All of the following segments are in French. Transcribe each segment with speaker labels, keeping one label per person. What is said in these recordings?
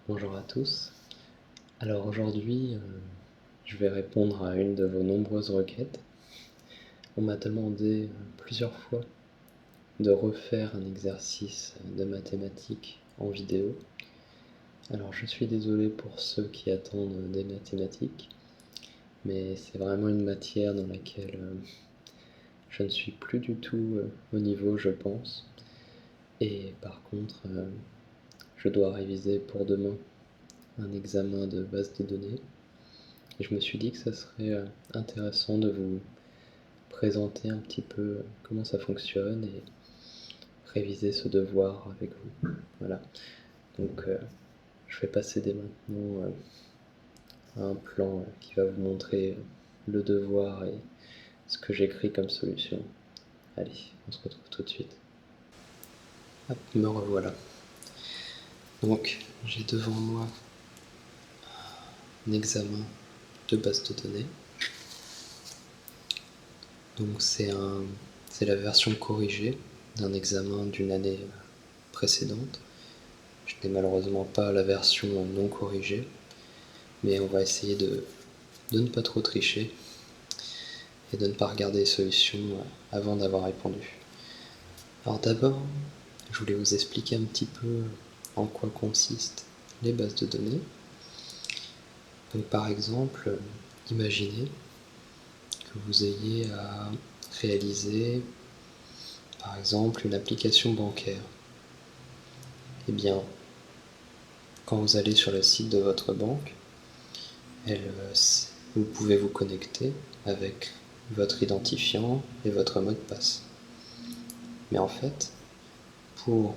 Speaker 1: Bonjour à tous. Alors aujourd'hui, je vais répondre à une de vos nombreuses requêtes. On m'a demandé plusieurs fois de refaire un exercice de mathématiques en vidéo. Alors je suis désolé pour ceux qui attendent des mathématiques, mais c'est vraiment une matière dans laquelle je ne suis plus du tout au niveau, je pense. Et par contre, je dois réviser pour demain un examen de base de données. Et je me suis dit que ça serait intéressant de vous présenter un petit peu comment ça fonctionne et réviser ce devoir avec vous. Voilà. Donc je vais passer dès maintenant à un plan qui va vous montrer le devoir et ce que j'écris comme solution. Allez, on se retrouve tout de suite. Hop, me revoilà. Donc j'ai devant moi un examen de base de données. Donc c'est la version corrigée d'un examen d'une année précédente. Je n'ai malheureusement pas la version non corrigée, mais on va essayer de ne pas trop tricher et de ne pas regarder les solutions avant d'avoir répondu. Alors d'abord, je voulais vous expliquer un petit peu en quoi consistent les bases de données. Donc par exemple, imaginez que vous ayez à réaliser par exemple une application bancaire. Eh bien, quand vous allez sur le site de votre banque, vous pouvez vous connecter avec votre identifiant et votre mot de passe. Mais en fait, pour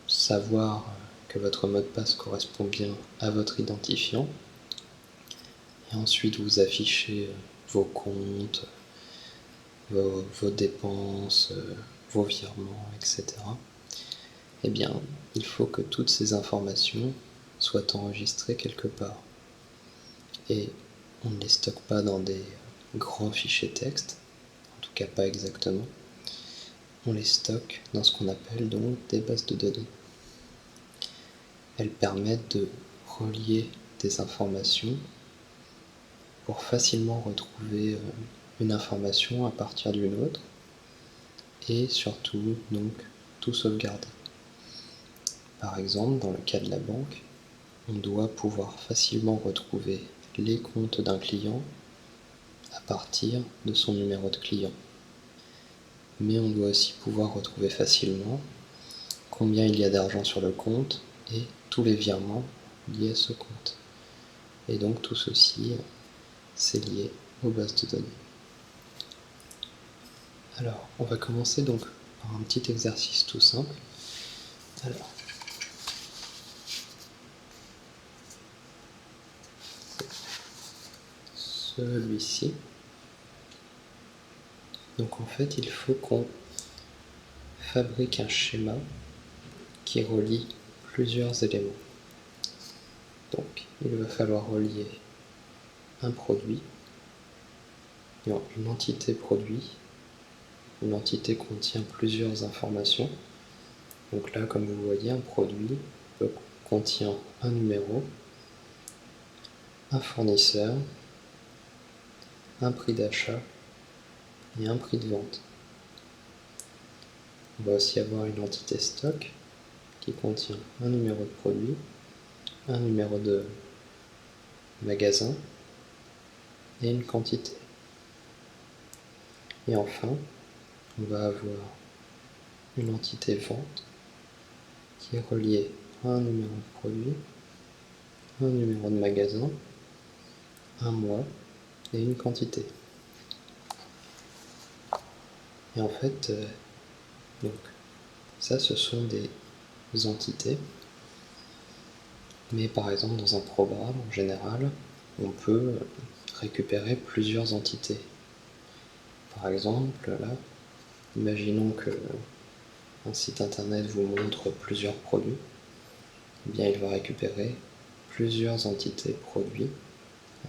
Speaker 1: savoir que votre mot de passe correspond bien à votre identifiant, et ensuite vous affichez vos comptes, vos dépenses, vos virements, etc., eh bien, il faut que toutes ces informations soient enregistrées quelque part. Et on ne les stocke pas dans des grands fichiers texte, en tout cas pas exactement. On les stocke dans ce qu'on appelle donc des bases de données. Elles permettent de relier des informations pour facilement retrouver une information à partir d'une autre et surtout donc tout sauvegarder. Par exemple, dans le cas de la banque, on doit pouvoir facilement retrouver les comptes d'un client à partir de son numéro de client. Mais on doit aussi pouvoir retrouver facilement combien il y a d'argent sur le compte et tous les virements liés à ce compte. Et donc tout ceci, c'est lié aux bases de données. Alors, on va commencer donc par un petit exercice tout simple. Alors, celui-ci. Donc en fait, il faut qu'on fabrique un schéma qui relie plusieurs éléments. Donc, il va falloir relier un produit, non, une entité produit. Une entité contient plusieurs informations. Donc là, comme vous voyez, un produit contient un numéro, un fournisseur, un prix d'achat et un prix de vente. On va aussi avoir une entité stock qui contient un numéro de produit, un numéro de magasin et une quantité. Et enfin, on va avoir une entité vente qui est reliée à un numéro de produit, un numéro de magasin, un mois et une quantité. Et en fait, donc, ça ce sont des entités, mais par exemple dans un programme en général, on peut récupérer plusieurs entités. Par exemple, là, imaginons que un site internet vous montre plusieurs produits, eh bien il va récupérer plusieurs entités produits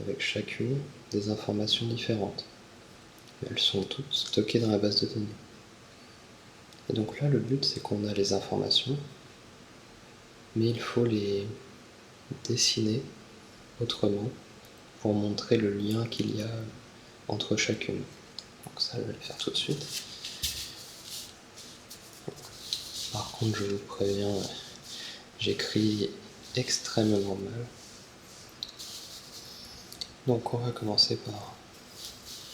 Speaker 1: avec chacune des informations différentes. Elles sont toutes stockées dans la base de données. Et donc là, le but, c'est qu'on a les informations, mais il faut les dessiner autrement pour montrer le lien qu'il y a entre chacune. Donc ça, je vais le faire tout de suite. Par contre, je vous préviens, j'écris extrêmement mal. Donc on va commencer par,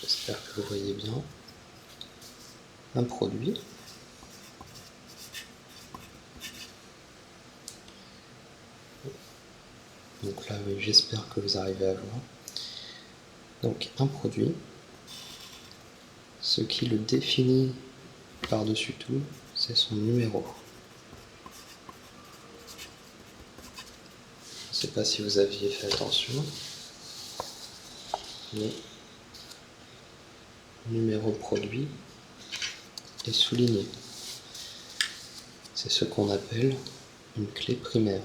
Speaker 1: j'espère que vous voyez bien, un produit. Donc là, oui, j'espère que vous arrivez à voir. Donc un produit, ce qui le définit par-dessus tout, c'est son numéro. Je ne sais pas si vous aviez fait attention, mais le numéro produit est souligné. C'est ce qu'on appelle une clé primaire.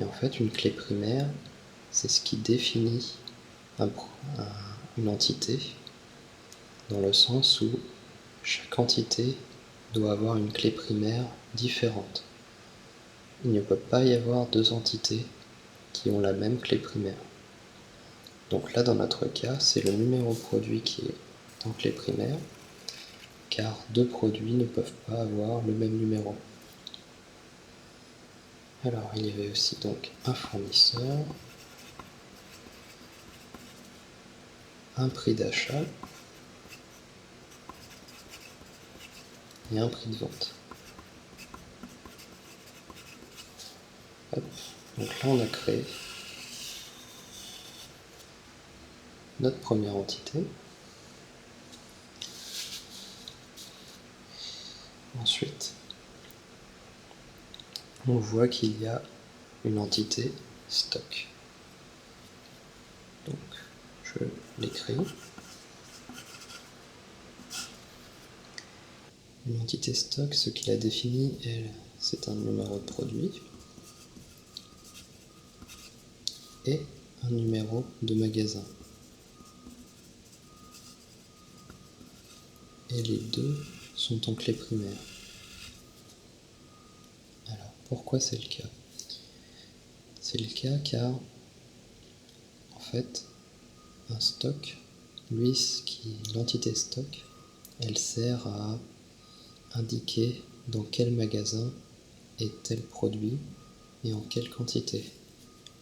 Speaker 1: Et en fait, une clé primaire, c'est ce qui définit une entité, dans le sens où chaque entité doit avoir une clé primaire différente. Il ne peut pas y avoir deux entités qui ont la même clé primaire. Donc là, dans notre cas, c'est le numéro produit qui est en clé primaire, car deux produits ne peuvent pas avoir le même numéro. Alors, il y avait aussi donc un fournisseur, un prix d'achat et un prix de vente. Hop. Donc là, on a créé notre première entité. Ensuite, on voit qu'il y a une entité stock. Donc, je l'écris. Une entité stock, ce qui la définit, elle, c'est un numéro de produit et un numéro de magasin. Et les deux sont en clé primaire. Alors, pourquoi c'est le cas? C'est le cas car, en fait, un stock, lui, l'entité stock, elle sert à indiquer dans quel magasin est tel produit et en quelle quantité.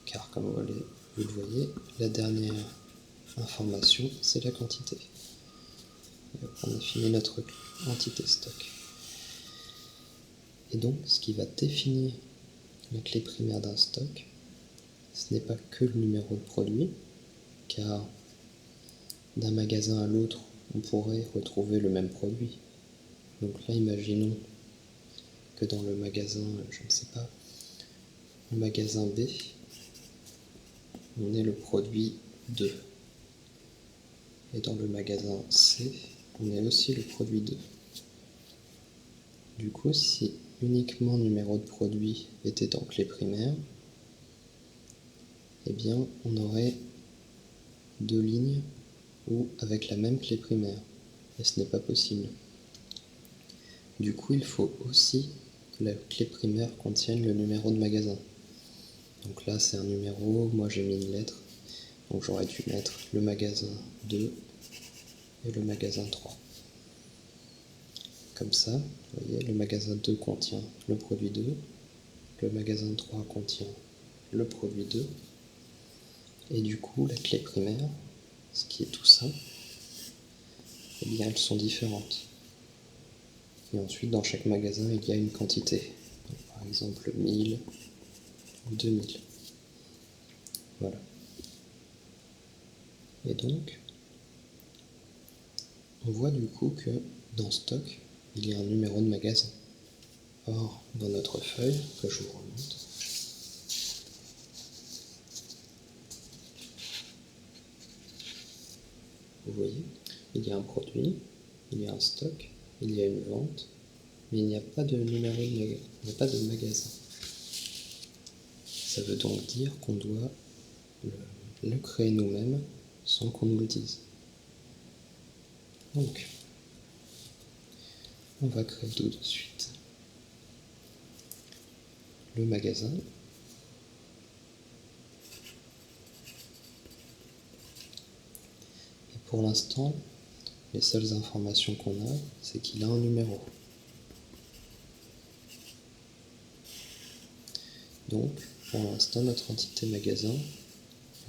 Speaker 1: Car comme vous le voyez, la dernière information, c'est la quantité. Et on définit notre entité stock. Et donc, ce qui va définir la clé primaire d'un stock, ce n'est pas que le numéro de produit, car d'un magasin à l'autre, on pourrait retrouver le même produit. Donc là, imaginons que dans le magasin, je ne sais pas, le magasin B, on ait le produit 2. Et dans le magasin C, on ait aussi le produit 2. Du coup, si uniquement numéro de produit était en clé primaire, eh bien, on aurait deux lignes ou avec la même clé primaire. Et ce n'est pas possible. Du coup, il faut aussi que la clé primaire contienne le numéro de magasin. Donc là, c'est un numéro, moi j'ai mis une lettre, donc j'aurais dû mettre le magasin 2 et le magasin 3. Comme ça, vous voyez, le magasin 2 contient le produit 2, le magasin 3 contient le produit 2, et du coup, la clé primaire, ce qui est tout ça, eh bien, elles sont différentes. Et ensuite, dans chaque magasin, il y a une quantité. Donc, par exemple, 1000 ou 2000. Voilà. Et donc, on voit du coup que dans stock, il y a un numéro de magasin. Or, dans notre feuille, que je vous remonte, vous voyez, il y a un produit, il y a un stock, il y a une vente, mais il n'y a pas de numéro de magasin, il n'y a pas de magasin. Ça veut donc dire qu'on doit le créer nous-mêmes sans qu'on nous le dise. Donc, on va créer tout de suite le magasin. Pour l'instant, les seules informations qu'on a, c'est qu'il a un numéro. Donc, pour l'instant, notre entité magasin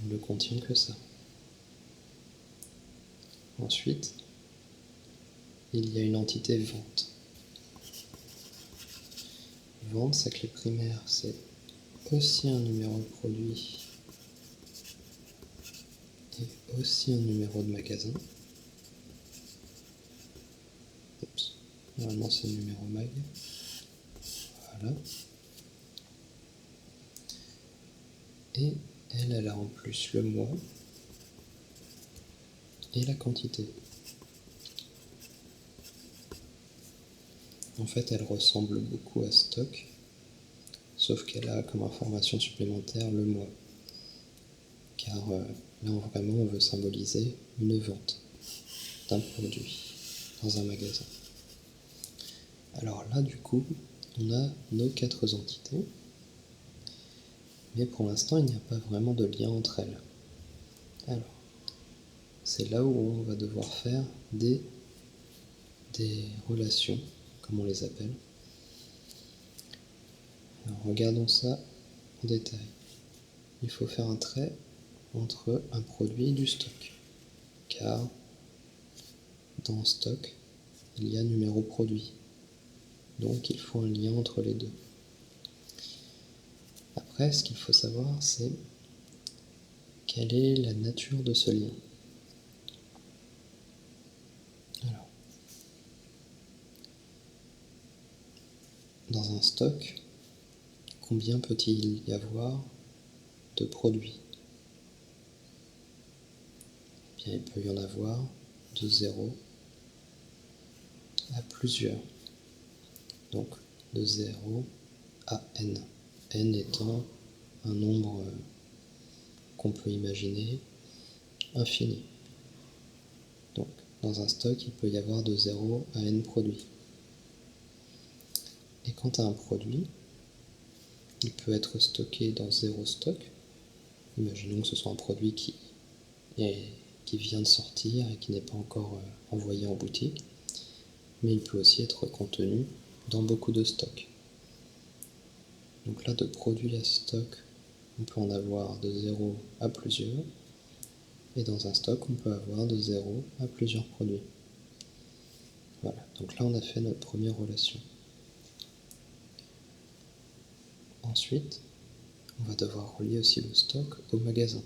Speaker 1: ne contient que ça. Ensuite, il y a une entité vente. Vente, sa clé primaire, c'est aussi un numéro de produit et aussi un numéro de magasin. Oups. Normalement, c'est le numéro mag. Voilà. Et elle a en plus le mois et la quantité. En fait, elle ressemble beaucoup à stock, sauf qu'elle a comme information supplémentaire le mois. Car là, vraiment, on veut symboliser une vente d'un produit dans un magasin. Alors là, du coup, on a nos 4 entités, mais pour l'instant, il n'y a pas vraiment de lien entre elles. Alors, c'est là où on va devoir faire des relations, comme on les appelle. Alors, regardons ça en détail. Il faut faire un trait entre un produit et du stock, car dans stock, il y a numéro produit. Donc il faut un lien entre les deux. Après, ce qu'il faut savoir, c'est quelle est la nature de ce lien. Alors, dans un stock, combien peut-il y avoir de produits? Eh bien, il peut y en avoir de 0 à plusieurs. Donc, de 0 à n. N étant un nombre qu'on peut imaginer infini. Donc, dans un stock, il peut y avoir de 0 à n produits. Et quant à un produit, il peut être stocké dans 0 stock. Imaginons que ce soit un produit qui vient de sortir et qui n'est pas encore envoyé en boutique, mais il peut aussi être contenu dans beaucoup de stocks. Donc là, de produits à stock, on peut en avoir de 0 à plusieurs, et dans un stock, on peut avoir de 0 à plusieurs produits. Voilà, donc là, on a fait notre première relation. Ensuite, on va devoir relier aussi le stock au magasin.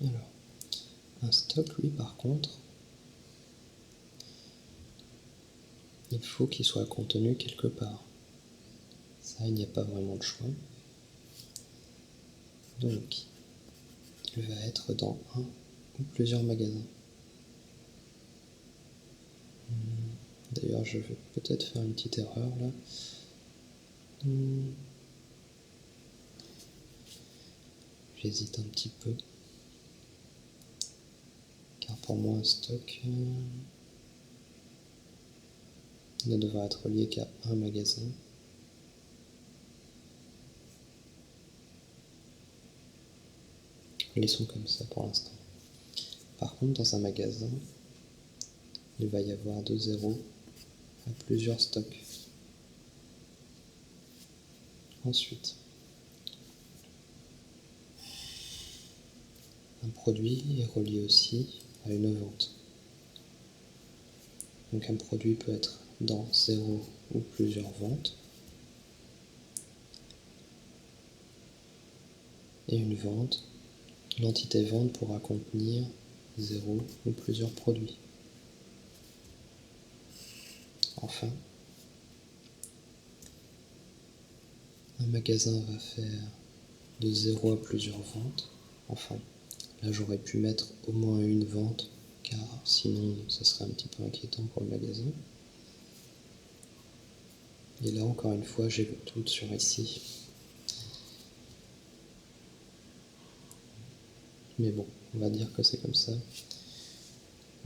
Speaker 1: Alors, un stock, lui, par contre, il faut qu'il soit contenu quelque part. Ça, il n'y a pas vraiment de choix. Donc, il va être dans un ou plusieurs magasins. D'ailleurs, je vais peut-être faire une petite erreur là. J'hésite un petit peu. Car pour moi, un stock ne devra être lié qu'à un magasin. Laissons comme ça pour l'instant. Par contre, dans un magasin, il va y avoir de 0 à plusieurs stocks. Ensuite, un produit est relié aussi à une vente. Donc un produit peut être dans 0 ou plusieurs ventes. Et une vente, l'entité vente pourra contenir 0 ou plusieurs produits. Enfin, un magasin va faire de 0 à plusieurs ventes. Enfin, là j'aurais pu mettre au moins une vente, car sinon ça serait un petit peu inquiétant pour le magasin. Et là encore une fois, j'ai le doute sur ici. Mais bon, on va dire que c'est comme ça.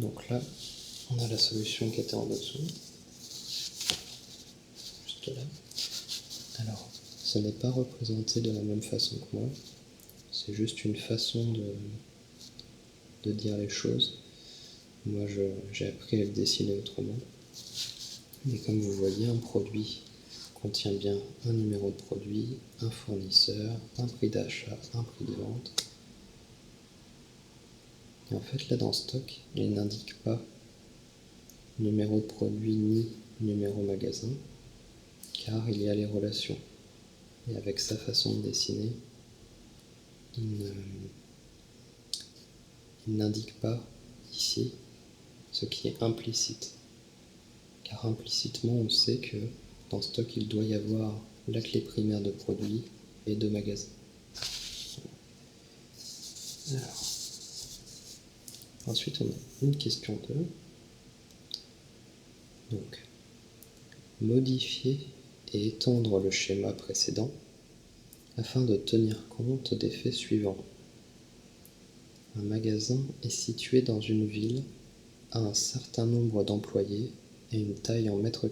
Speaker 1: Donc là, on a la solution qui était en dessous. Juste là. Alors, ce n'est pas représenté de la même façon que moi, c'est juste une façon de dire les choses. Moi, j'ai appris à le dessiner autrement. Et comme vous voyez, un produit contient bien un numéro de produit, un fournisseur, un prix d'achat, un prix de vente. Et en fait, là dans stock, il n'indique pas numéro de produit ni numéro magasin, car il y a les relations. Et avec sa façon de dessiner, il n'indique pas ici ce qui est implicite. Car implicitement, on sait que dans stock, il doit y avoir la clé primaire de produit et de magasin. Alors, ensuite, on a une question 2. Donc, modifier et étendre le schéma précédent afin de tenir compte des faits suivants. Un magasin est situé dans une ville à un certain nombre d'employés et une taille en mètres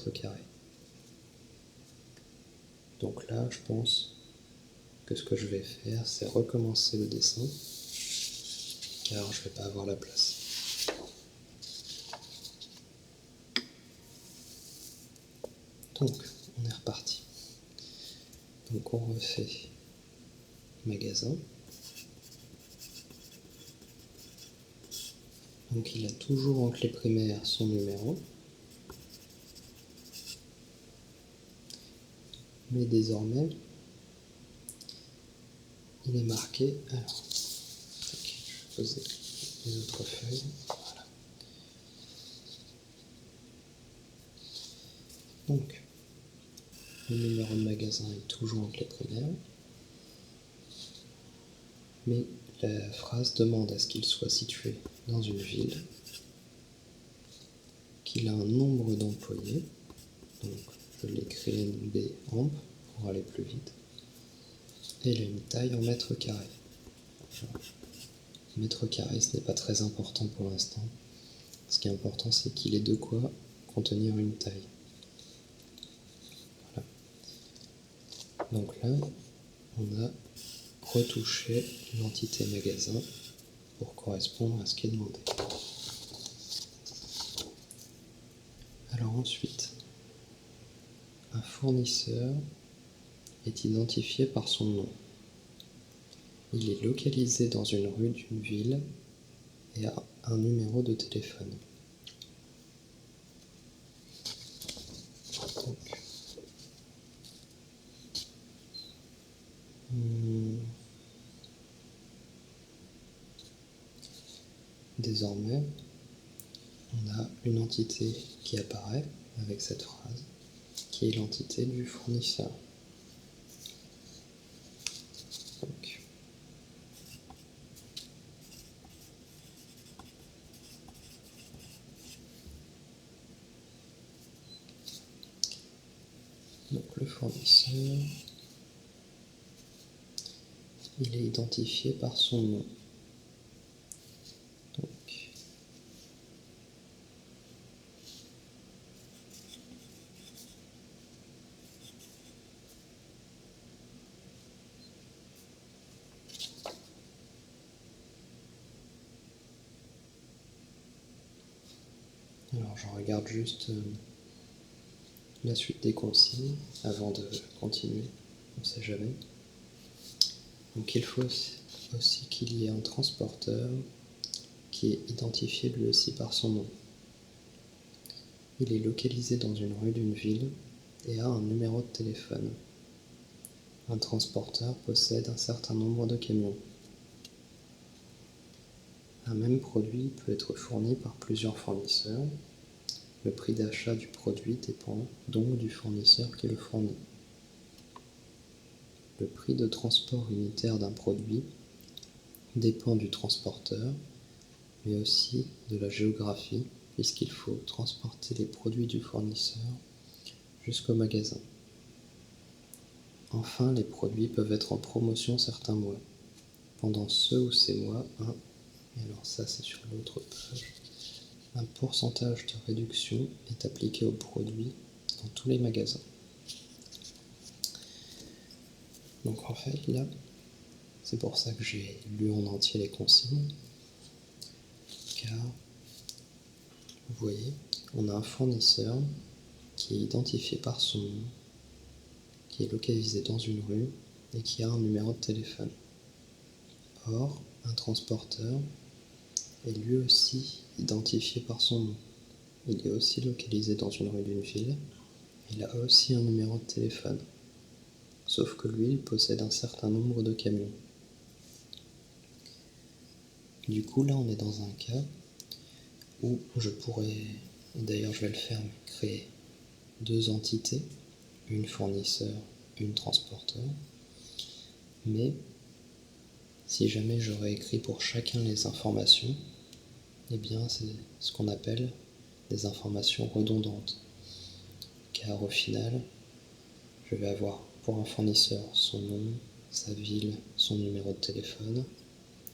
Speaker 1: carrés. Donc là, je pense que ce que je vais faire, c'est recommencer le dessin, car je ne vais pas avoir la place. Donc, on est reparti. Donc on refait magasin. Donc il a toujours en clé primaire son numéro. Mais désormais, il est marqué. Alors, je vais poser les autres feuilles. Voilà. Donc, le numéro de magasin est toujours en clé primaire. Mais la phrase demande à ce qu'il soit situé dans une ville, qu'il a un nombre d'employés. Donc, je l'écris NB amp pour aller plus vite. Et il a une taille en mètres carrés. Mètres carrés, ce n'est pas très important pour l'instant. Ce qui est important, c'est qu'il ait de quoi contenir une taille. Voilà. Donc là, on a retouché l'entité magasin pour correspondre à ce qui est demandé. Alors ensuite, un fournisseur est identifié par son nom. Il est localisé dans une rue d'une ville et a un numéro de téléphone. Donc, désormais, on a une entité qui apparaît avec cette phrase, qui est l'entité du fournisseur. Donc le fournisseur, il est identifié par son nom. Donc, alors je regarde juste la suite des consignes avant de continuer, on ne sait jamais. Donc il faut aussi qu'il y ait un transporteur qui est identifié lui aussi par son nom. Il est localisé dans une rue d'une ville et a un numéro de téléphone. Un transporteur possède un certain nombre de camions. Un même produit peut être fourni par plusieurs fournisseurs. Le prix d'achat du produit dépend donc du fournisseur qui le fournit. Le prix de transport unitaire d'un produit dépend du transporteur, mais aussi de la géographie, puisqu'il faut transporter les produits du fournisseur jusqu'au magasin. Enfin, les produits peuvent être en promotion certains mois. Pendant ce ou ces mois, et alors ça c'est sur l'autre page, un pourcentage de réduction est appliqué aux produits dans tous les magasins. Donc en fait là, c'est pour ça que j'ai lu en entier les consignes, car vous voyez, on a un fournisseur qui est identifié par son nom, qui est localisé dans une rue et qui a un numéro de téléphone. Or, un transporteur est lui aussi identifié par son nom. Il est aussi localisé dans une rue d'une ville. Il a aussi un numéro de téléphone. Sauf que lui, il possède un certain nombre de camions. Du coup, là, on est dans un cas où je pourrais, et d'ailleurs je vais le faire, créer deux entités, une fournisseur, une transporteur. Mais si jamais j'aurais écrit pour chacun les informations, eh bien c'est ce qu'on appelle des informations redondantes. Car au final, je vais avoir pour un fournisseur son nom, sa ville, son numéro de téléphone,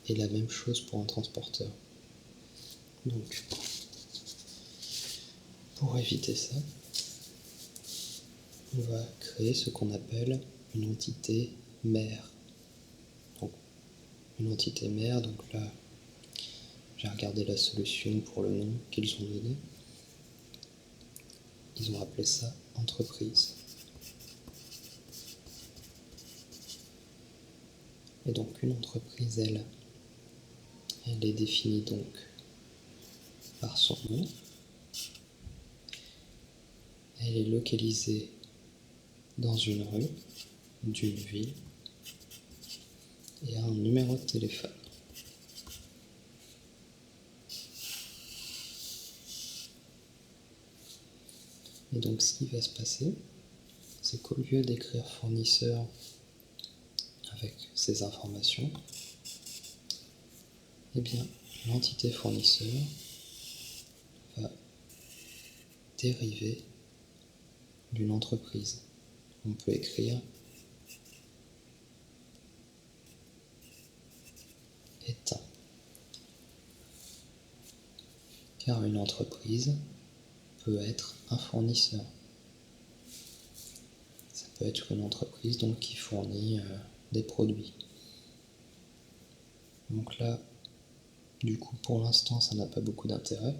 Speaker 1: et la même chose pour un transporteur. Donc, pour éviter ça, on va créer ce qu'on appelle une entité mère. Donc, une entité mère, donc là, j'ai regardé la solution pour le nom qu'ils ont donné. Ils ont appelé ça entreprise. Et donc une entreprise, elle est définie donc par son nom. Elle est localisée dans une rue, d'une ville, et a un numéro de téléphone. Et donc ce qui va se passer, c'est qu'au lieu d'écrire fournisseur avec ces informations, eh bien l'entité fournisseur va dériver d'une entreprise. On peut écrire éteint. Car une entreprise peut être un fournisseur. Ça peut être une entreprise donc, qui fournit des produits. Donc là, du coup, pour l'instant, ça n'a pas beaucoup d'intérêt,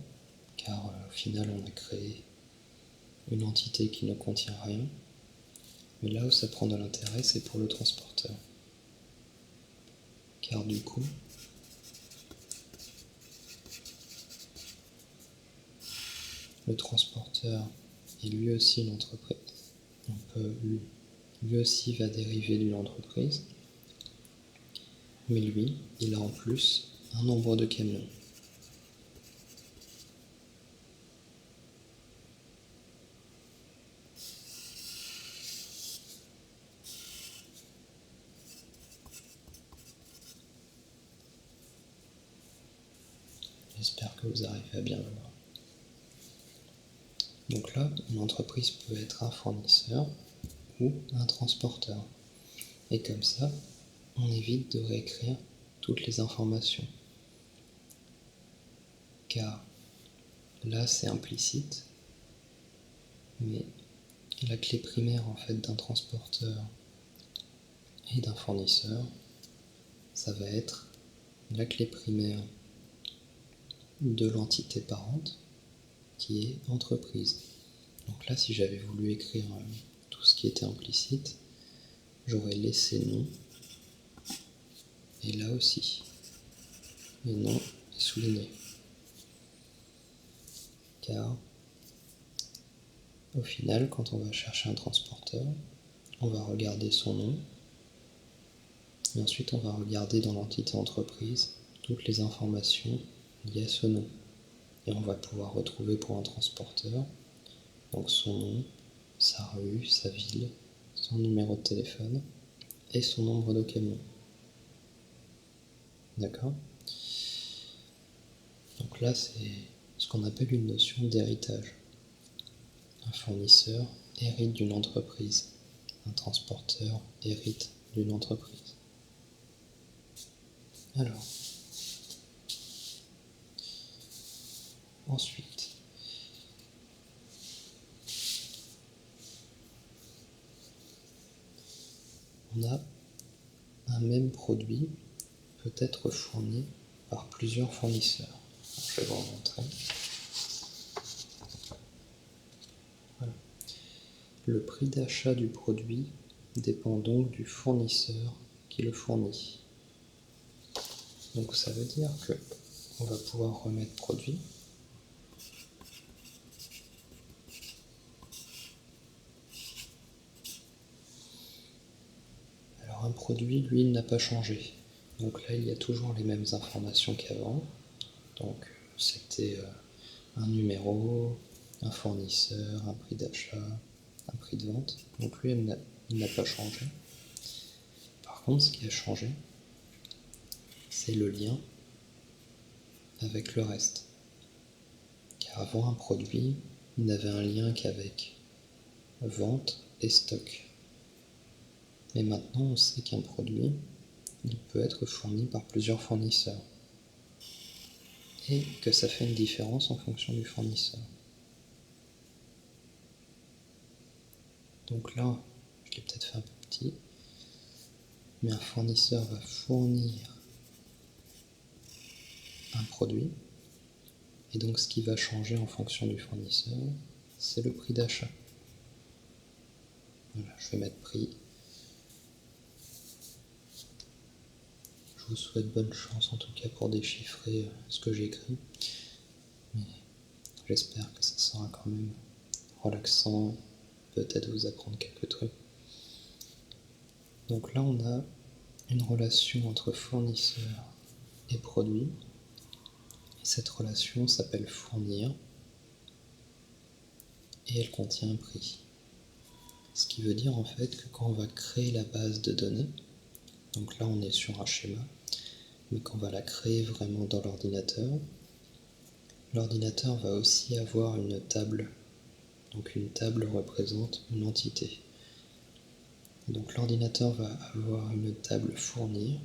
Speaker 1: car au final, on a créé une entité qui ne contient rien. Mais là où ça prend de l'intérêt, c'est pour le transporteur. Car du coup, le transporteur est lui aussi une entreprise. Donc lui aussi va dériver d'une entreprise. Mais lui, il a en plus un nombre de camions. J'espère que vous arrivez à bien le voir. Donc là, une entreprise peut être un fournisseur ou un transporteur. Et comme ça, on évite de réécrire toutes les informations. Car là, c'est implicite, mais la clé primaire en fait d'un transporteur et d'un fournisseur, ça va être la clé primaire de l'entité parente qui est entreprise. Donc là, si j'avais voulu écrire tout ce qui était implicite, j'aurais laissé nom, et là aussi, et nom est souligné. Car au final, quand on va chercher un transporteur, on va regarder son nom, et ensuite on va regarder dans l'entité entreprise toutes les informations liées à ce nom. Et on va pouvoir retrouver pour un transporteur donc son nom, sa rue, sa ville, son numéro de téléphone et son nombre de camions. D'accord ? Donc là, c'est ce qu'on appelle une notion d'héritage. Un fournisseur hérite d'une entreprise. Un transporteur hérite d'une entreprise. Alors, ensuite, on a un même produit peut être fourni par plusieurs fournisseurs. Alors, je vais vous montrer. Voilà. Le prix d'achat du produit dépend donc du fournisseur qui le fournit. Donc ça veut dire que on va pouvoir remettre produit. Alors un produit, lui, il n'a pas changé. Donc là, il y a toujours les mêmes informations qu'avant. Donc c'était un numéro, un fournisseur, un prix d'achat, un prix de vente. Donc lui, il n'a pas changé. Par contre, ce qui a changé, c'est le lien avec le reste. Car avant un produit, il n'avait un lien qu'avec vente et stock. Mais maintenant, on sait qu'un produit, il peut être fourni par plusieurs fournisseurs. Et que ça fait une différence en fonction du fournisseur. Donc là, je l'ai peut-être fait un peu petit, mais un fournisseur va fournir un produit, et donc ce qui va changer en fonction du fournisseur, c'est le prix d'achat. Voilà, je vais mettre prix. Je vous souhaite bonne chance en tout cas pour déchiffrer ce que j'écris, mais j'espère que ça sera quand même relaxant, peut-être vous apprendre quelques trucs. Donc là on a une relation entre fournisseur et produit. Cette relation s'appelle fournir et elle contient un prix. Ce qui veut dire en fait que quand on va créer la base de données, donc là on est sur un schéma, mais qu'on va la créer vraiment dans l'ordinateur, l'ordinateur va aussi avoir une table. Donc une table représente une entité. Donc l'ordinateur va avoir une table fournir,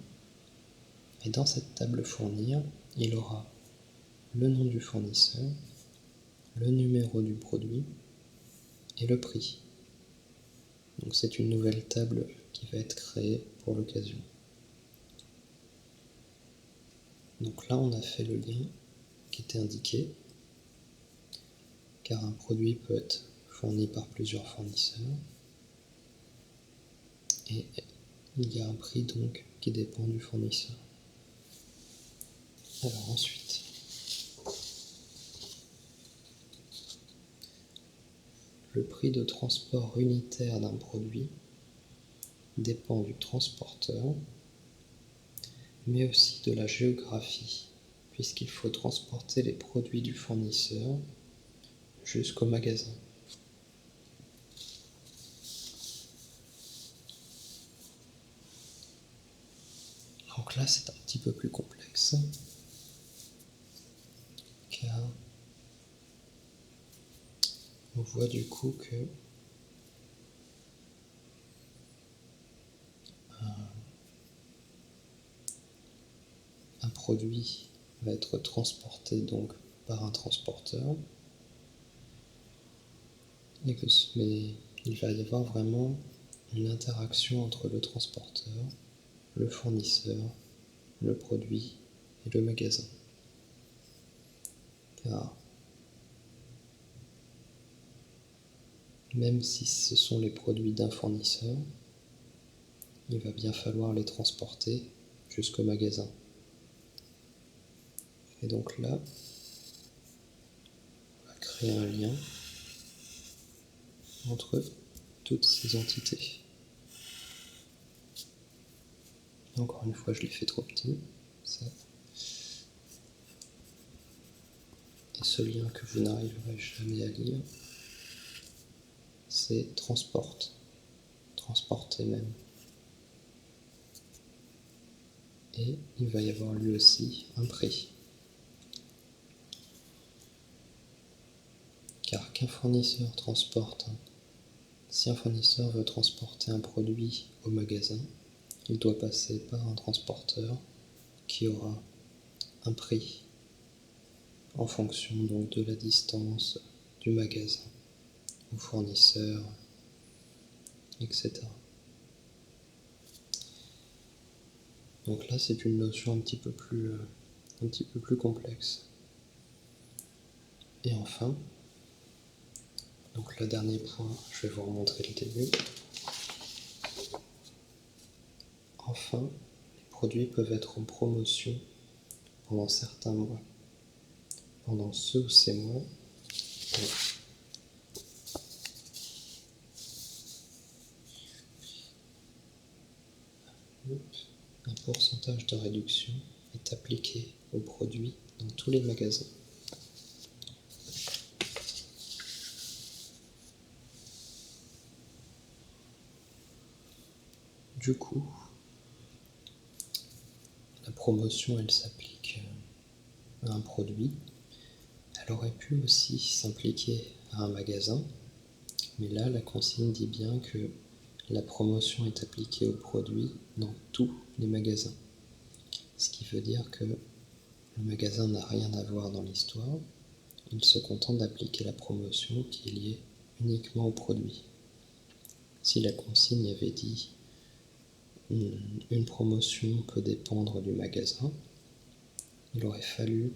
Speaker 1: et dans cette table fournir, il aura le nom du fournisseur, le numéro du produit et le prix. Donc c'est une nouvelle table qui va être créée pour l'occasion. Donc là on a fait le lien qui était indiqué, car un produit peut être fourni par plusieurs fournisseurs, et il y a un prix donc qui dépend du fournisseur. Alors ensuite, le prix de transport unitaire d'un produit dépend du transporteur, mais aussi de la géographie, puisqu'il faut transporter les produits du fournisseur jusqu'au magasin. Donc là, c'est un petit peu plus complexe, car on voit du coup que un produit va être transporté donc par un transporteur, mais il va y avoir vraiment une interaction entre le transporteur, le fournisseur, le produit et le magasin. Car même si ce sont les produits d'un fournisseur, il va bien falloir les transporter jusqu'au magasin. Et donc là, on va créer un lien entre toutes ces entités. Et encore une fois, je l'ai fait trop petit. Ça. Et ce lien que vous n'arriverez jamais à lire, c'est transporte. Transporter même. Et il va y avoir lui aussi un prix. Car qu'un fournisseur transporte, si un fournisseur veut transporter un produit au magasin, il doit passer par un transporteur qui aura un prix en fonction donc de la distance du magasin au fournisseur, etc. Donc là, c'est une notion un petit peu plus complexe. Et enfin, donc le dernier point, je vais vous remontrer le début. Enfin, les produits peuvent être en promotion pendant certains mois. Pendant ce ou ces mois, un pourcentage de réduction est appliqué aux produits dans tous les magasins. Du coup, la promotion, elle s'applique à un produit. Elle aurait pu aussi s'impliquer à un magasin, mais là, la consigne dit bien que la promotion est appliquée aux produits dans tous les magasins. Ce qui veut dire que le magasin n'a rien à voir dans l'histoire, il se contente d'appliquer la promotion qui est liée uniquement aux produits. Si la consigne avait dit une promotion peut dépendre du magasin, il aurait fallu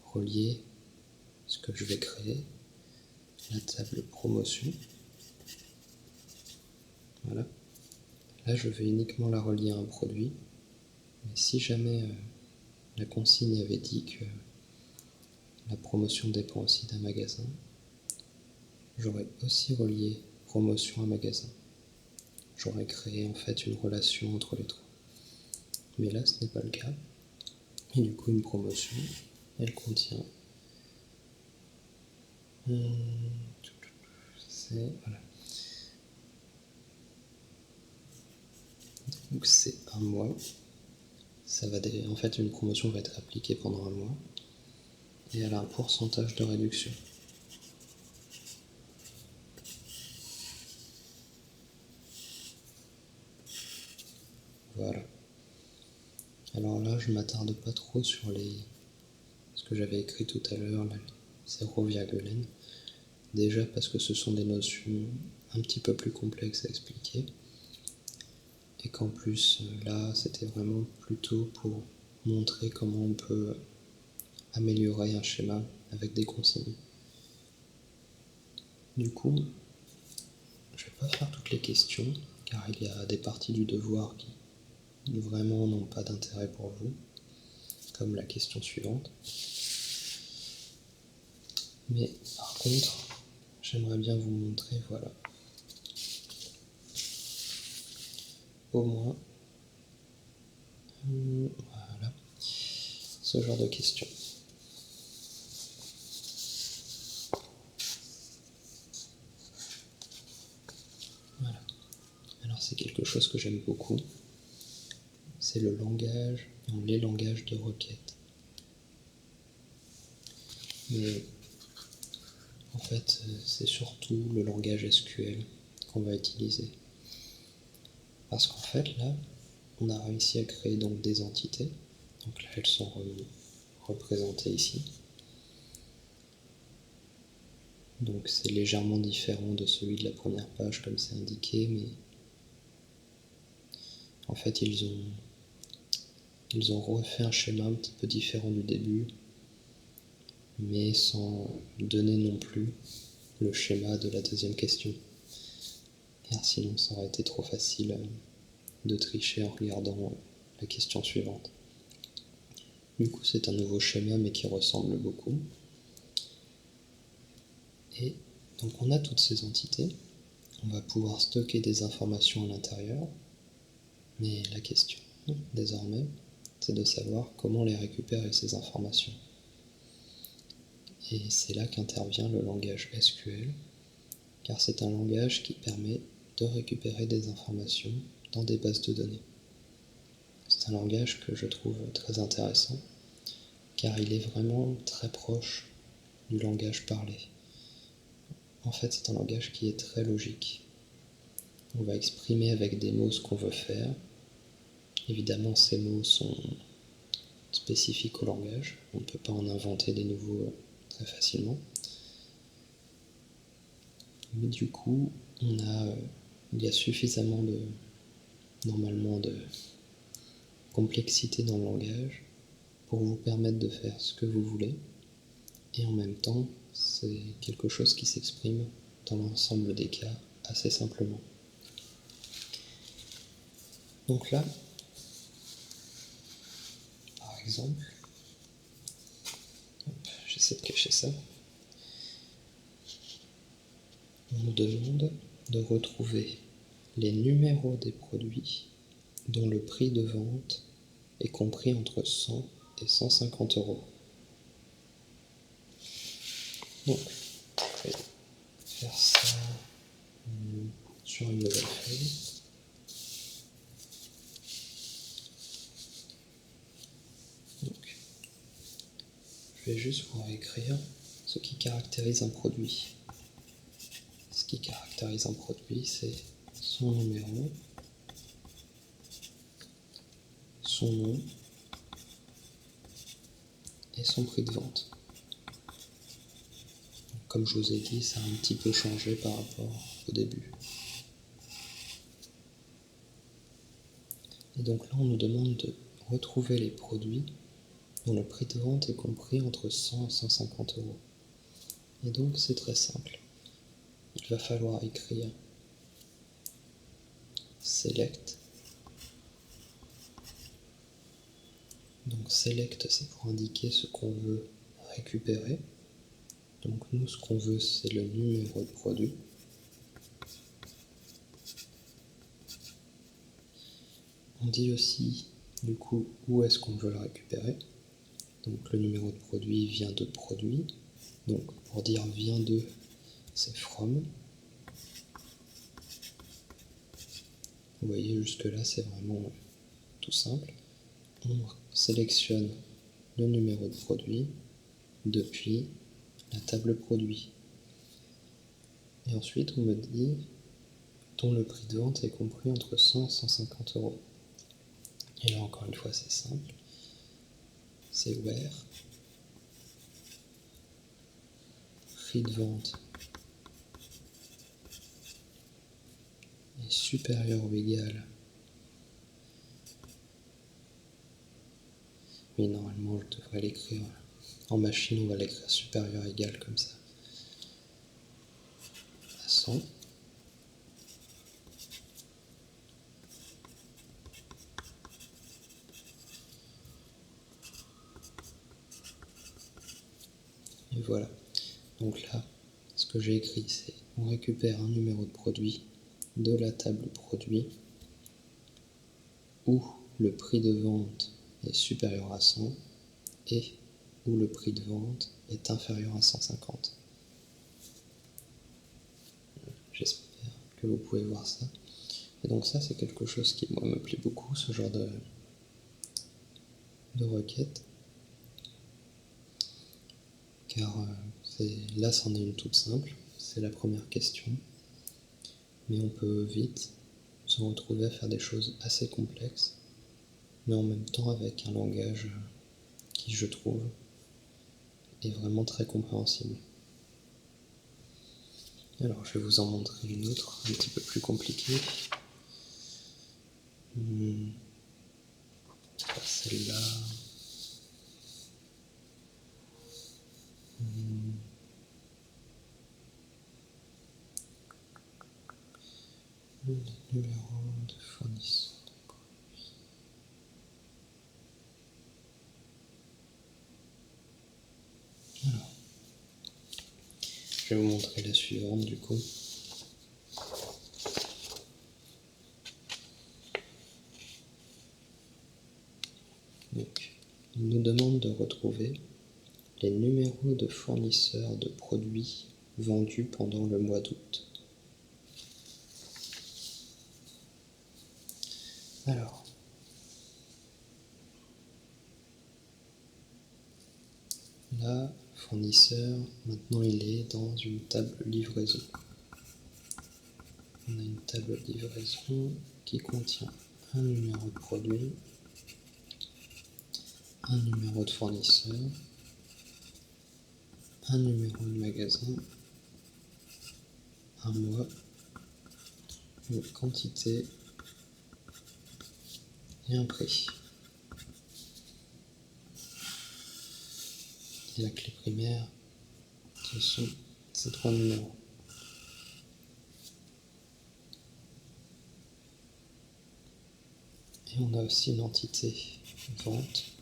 Speaker 1: relier ce que je vais créer, la table promotion. Voilà. Là, je vais uniquement la relier à un produit. Mais si jamais la consigne avait dit que la promotion dépend aussi d'un magasin, j'aurais aussi relié promotion à magasin. J'aurais créé en fait une relation entre les trois. Mais là, ce n'est pas le cas. Et du coup, une promotion, elle contient voilà. Donc c'est un mois. En fait, une promotion va être appliquée pendant un mois et elle a un pourcentage de réduction. Voilà. Alors là, je m'attarde pas trop sur ce que j'avais écrit tout à l'heure, là, 0,n. Déjà parce que ce sont des notions un petit peu plus complexes à expliquer. Et qu'en plus, là, c'était vraiment plutôt pour montrer comment on peut améliorer un schéma avec des consignes. Du coup, je ne vais pas faire toutes les questions, car il y a des parties du devoir qui vraiment n'ont pas d'intérêt pour vous, comme la question suivante. Mais par contre, j'aimerais bien vous montrer, voilà, au moins, voilà, ce genre de questions. Voilà. Alors c'est quelque chose que j'aime beaucoup. C'est les langages de requête. Mais en fait, c'est surtout le langage SQL qu'on va utiliser. Parce qu'en fait, là, on a réussi à créer donc des entités. Donc là, elles sont représentées ici. Donc c'est légèrement différent de celui de la première page comme c'est indiqué, mais en fait, ils ont refait un schéma un petit peu différent du début, mais sans donner non plus le schéma de la deuxième question. Car sinon, ça aurait été trop facile de tricher en regardant la question suivante. Du coup, c'est un nouveau schéma, mais qui ressemble beaucoup. Et donc, on a toutes ces entités. On va pouvoir stocker des informations à l'intérieur. Mais la question, désormais, c'est de savoir comment les récupérer, ces informations. Et c'est là qu'intervient le langage SQL, car c'est un langage qui permet de récupérer des informations dans des bases de données. C'est un langage que je trouve très intéressant, car il est vraiment très proche du langage parlé. En fait, c'est un langage qui est très logique. On va exprimer avec des mots ce qu'on veut faire. Évidemment, ces mots sont spécifiques au langage. On ne peut pas en inventer des nouveaux très facilement. Mais du coup, il y a suffisamment normalement complexité dans le langage pour vous permettre de faire ce que vous voulez, et en même temps, c'est quelque chose qui s'exprime dans l'ensemble des cas assez simplement. Donc là, par exemple, j'essaie de cacher ça, on nous demande de retrouver les numéros des produits dont le prix de vente est compris entre 100 et 150 euros. Donc, je vais faire ça sur une nouvelle feuille. Donc, je vais juste vous écrire ce qui caractérise un produit. Ce qui caractérise un produit, c'est son numéro, son nom et son prix de vente. Comme je vous ai dit, ça a un petit peu changé par rapport au début. Et donc là, on nous demande de retrouver les produits dont le prix de vente est compris entre 100 et 150 euros. Et donc, c'est très simple. Il va falloir écrire select. Donc select, c'est pour indiquer ce qu'on veut récupérer. Donc nous, ce qu'on veut, c'est le numéro de produit. On dit aussi, du coup, où est-ce qu'on veut le récupérer. Donc le numéro de produit vient de produit. Donc pour dire vient de, c'est from. Vous voyez, jusque-là, c'est vraiment tout simple. On sélectionne le numéro de produit depuis la table produit. Et ensuite, on me dit dont le prix de vente est compris entre 100 et 150 euros. Et là, encore une fois, c'est simple. C'est where prix de vente est supérieur ou égal. Mais normalement, je devrais l'écrire en machine, on va l'écrire supérieur égal comme ça. À 100. Et voilà. Donc là, ce que j'ai écrit, c'est on récupère un numéro de produit de la table produit où le prix de vente est supérieur à 100 et où le prix de vente est inférieur à 150. J'espère que vous pouvez voir ça. Et donc ça, c'est quelque chose qui, moi, me plaît beaucoup, ce genre de requête. Car là, c'en est une toute simple. C'est la première question. Mais on peut vite se retrouver à faire des choses assez complexes, mais en même temps avec un langage qui, je trouve, est vraiment très compréhensible. Alors, je vais vous en montrer une autre, un petit peu plus compliquée. Celle-là. Le numéro de fournisseur de produits. Alors, je vais vous montrer la suivante du coup. Donc, il nous demande de retrouver les numéros de fournisseurs de produits vendus pendant le mois d'août. Alors, là, fournisseur, maintenant il est dans une table livraison. On a une table livraison qui contient un numéro de produit, un numéro de fournisseur, un numéro de magasin, un mois, une quantité et un prix. Et la clé primaire, ce sont ces 3 numéros. Et on a aussi une entité vente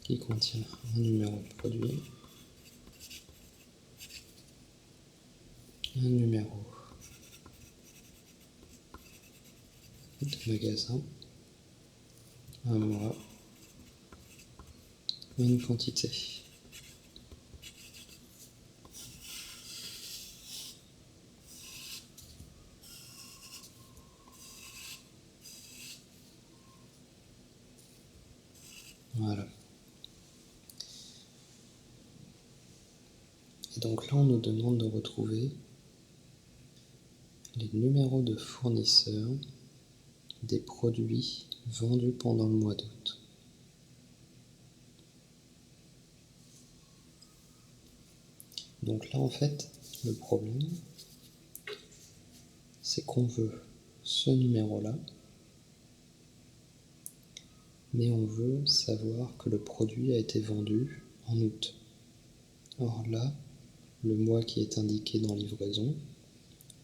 Speaker 1: qui contient un numéro de produit, un numéro de magasin, un mois et une quantité. Voilà. Et donc là, on nous demande de retrouver les numéros de fournisseurs des produits vendus pendant le mois d'août. Donc là, en fait, le problème, c'est qu'on veut ce numéro-là, mais on veut savoir que le produit a été vendu en août. Or là, le mois qui est indiqué dans livraison,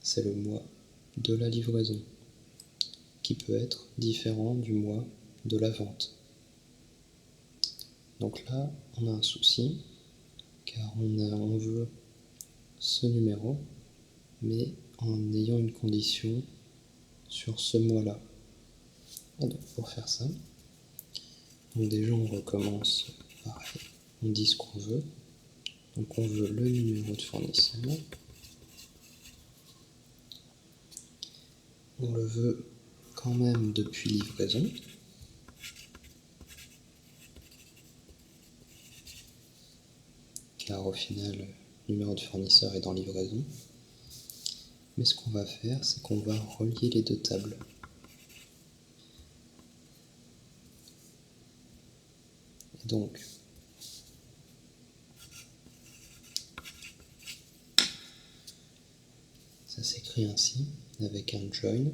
Speaker 1: c'est le mois de la livraison, qui peut être différent du mois de la vente. Donc là, on a un souci, car on veut ce numéro, mais en ayant une condition sur ce mois-là. Et donc pour faire ça, donc déjà on recommence pareil, on dit ce qu'on veut. Donc on veut le numéro de fournisseur, on le veut quand même depuis livraison, car au final le numéro de fournisseur est dans livraison. Mais ce qu'on va faire, c'est qu'on va relier les deux tables. Et donc, ça s'écrit ainsi, avec un join.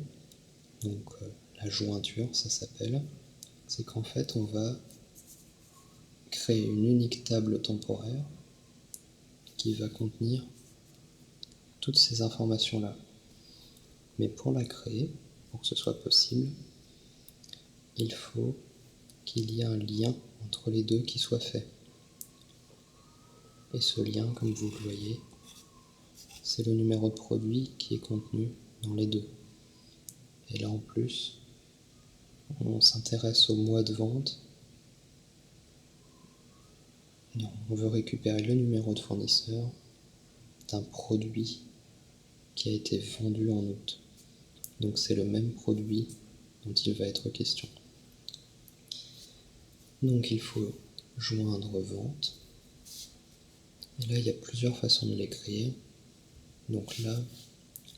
Speaker 1: Donc la jointure, ça s'appelle. C'est qu'en fait, on va créer une unique table temporaire qui va contenir toutes ces informations-là. Mais pour la créer, pour que ce soit possible, il faut qu'il y ait un lien entre les deux qui soit fait. Et ce lien, comme vous le voyez, c'est le numéro de produit qui est contenu dans les deux. Et là en plus, on s'intéresse au mois de vente. Non, on veut récupérer le numéro de fournisseur d'un produit qui a été vendu en août. Donc c'est le même produit dont il va être question. Donc il faut joindre vente. Et là, il y a plusieurs façons de l'écrire. Donc là,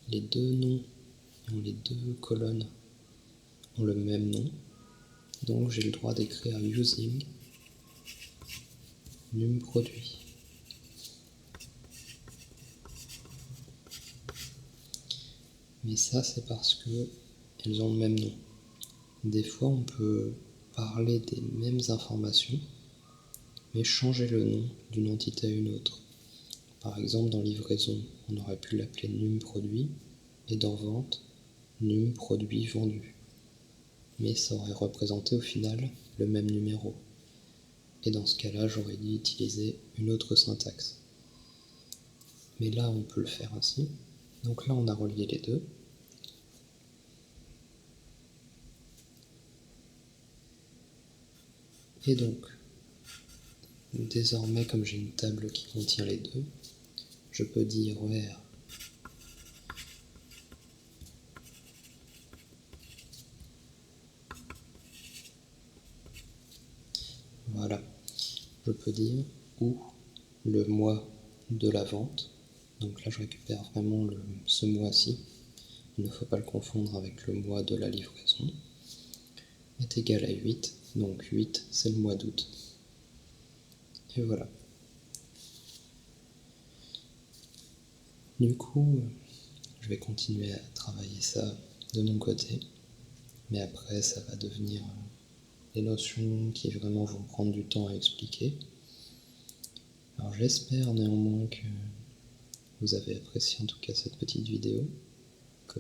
Speaker 1: les deux noms, les deux colonnes ont le même nom. Donc j'ai le droit d'écrire using num produit. Mais ça, c'est parce qu'elles ont le même nom. Des fois, on peut parler des mêmes informations, mais changer le nom d'une entité à une autre. Par exemple, dans livraison, on aurait pu l'appeler num produit, et dans vente, num produit vendu. Mais ça aurait représenté au final le même numéro. Et dans ce cas-là, j'aurais dû utiliser une autre syntaxe. Mais là, on peut le faire ainsi. Donc là, on a relié les deux. Et donc, désormais, comme j'ai une table qui contient les deux, je peux dire where voilà, je peux dire où le mois de la vente, donc là je récupère vraiment ce mois-ci, il ne faut pas le confondre avec le mois de la livraison, est égal à 8, donc 8 c'est le mois d'août. Et voilà. Du coup, je vais continuer à travailler ça de mon côté, mais après ça va devenir des notions qui vraiment vont prendre du temps à expliquer. Alors j'espère néanmoins que vous avez apprécié en tout cas cette petite vidéo, que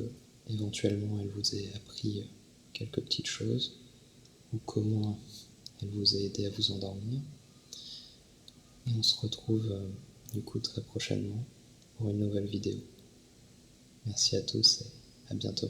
Speaker 1: éventuellement elle vous ait appris quelques petites choses, ou comment elle vous a aidé à vous endormir. Et on se retrouve du coup très prochainement pour une nouvelle vidéo. Merci à tous et à bientôt.